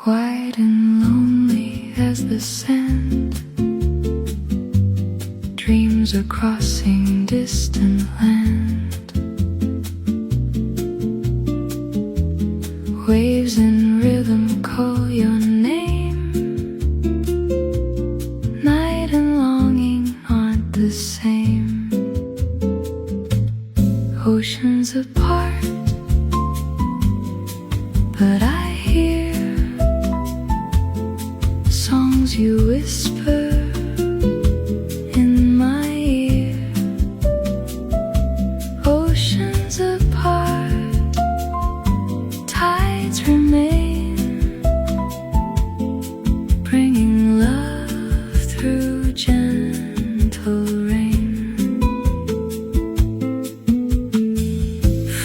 White and lonely as the sand, dreams are crossing distant land. Waves in rhythm call your name. Night and longing aren't the same. Oceans apart, but I hear songs you whisper in my ear. Oceans apart, tides remain, bringing love through gentle rain.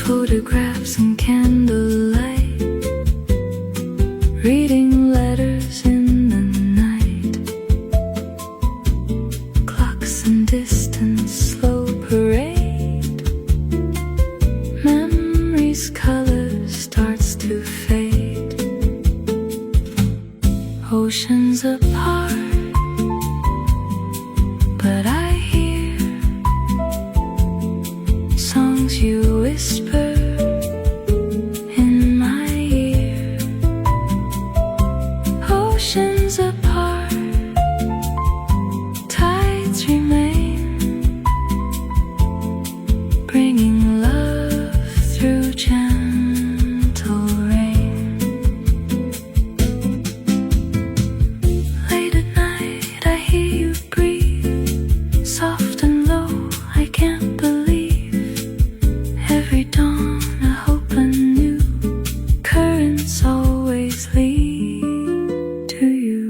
Photographs and candlelight, reading letters in distance, slow parade. Memory's color starts to fade. Oceans apart, but I hear songs you whisper in my ear. Oceans apart, tides remain, bringing love through gentle rain. Late at night I hear you breathe, soft and low, I can't believe. Every dawn I hope anew, currents always lead to you.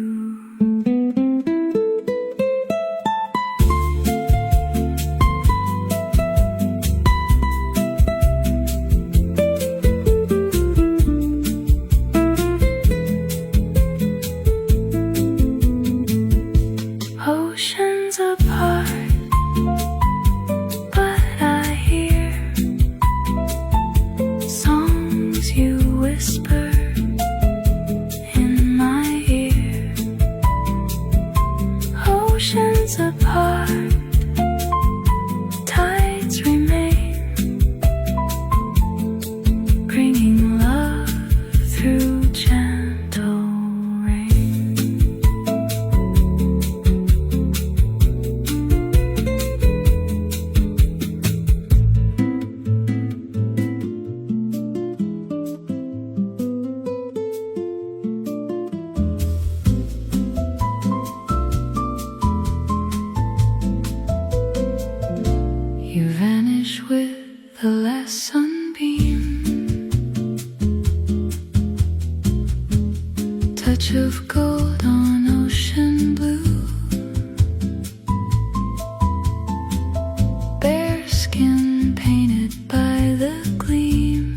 Oceans apart, but I hear songs you whisper in my ear. Oceans apart, tides remain, bringing love through gentle rain. You vanish with the last sunbeam, touch of gold on ocean blue. Bare skin painted by the gleam.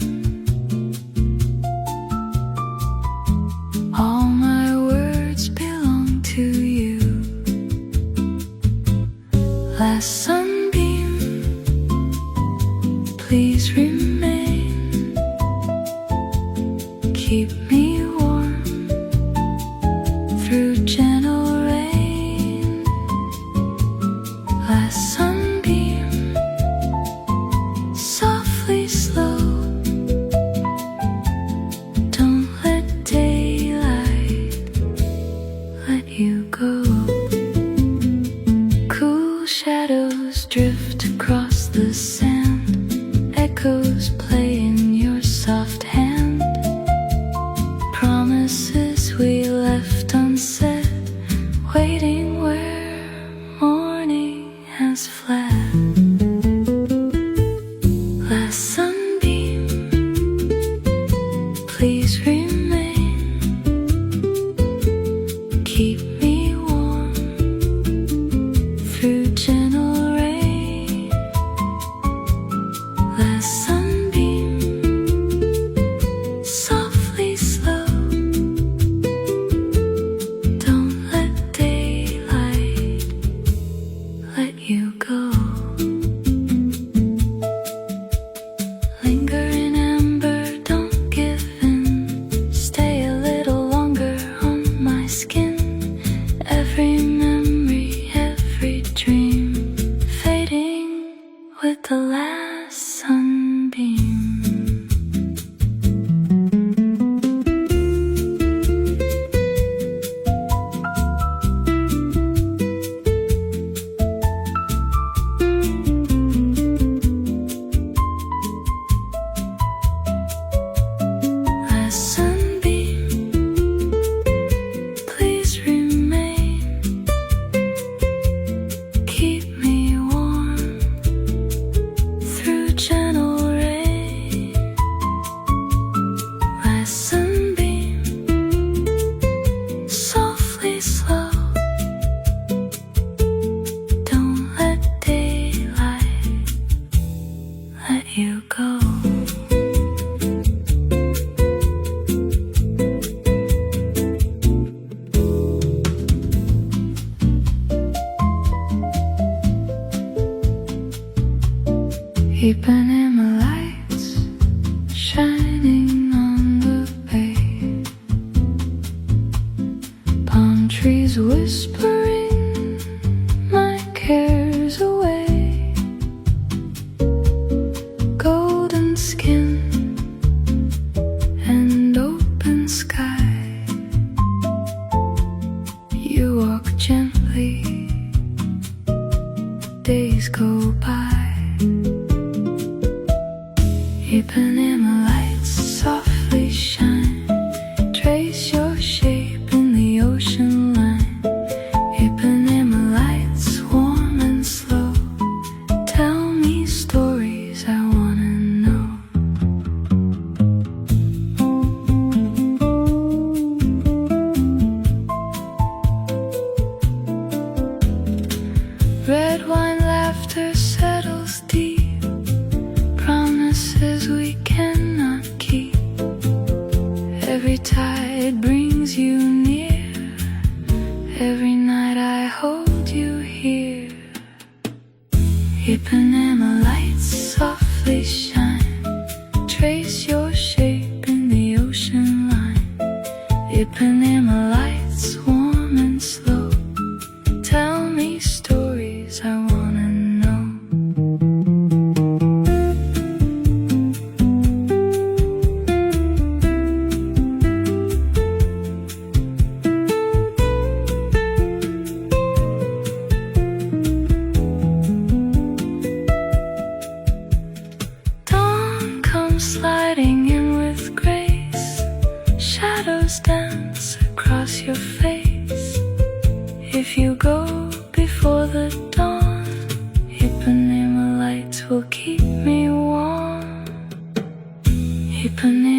All my words belong to you. Last sunbeam, please remain. Keep me warm through gentle rain. Last sunbeam, softly slow. Don't let daylight let you go. Cool shadows drift across the sand, echoes with the last sunbeam. Ipanema lights shining on the bay, palm trees whispering my cares away, golden skin and open sky. You walk gently, days go by. Ipanema lights softly shine, trace your shape in the ocean line. Ipanema lights warm and slow, tell me stories I wanna know. Red wine laughter settles deep, promises we cannot keep. Every tide brings you near, every night I hold you here. Ipanema lights softly shine, trace your shape in the ocean line. Ipanema lights warm and slow, tell me stories I wanna know. Dawn comes sliding in with grace, shadows dance across your face. If you go before the dawn, Ipanema lights will keep me warm. Ipanema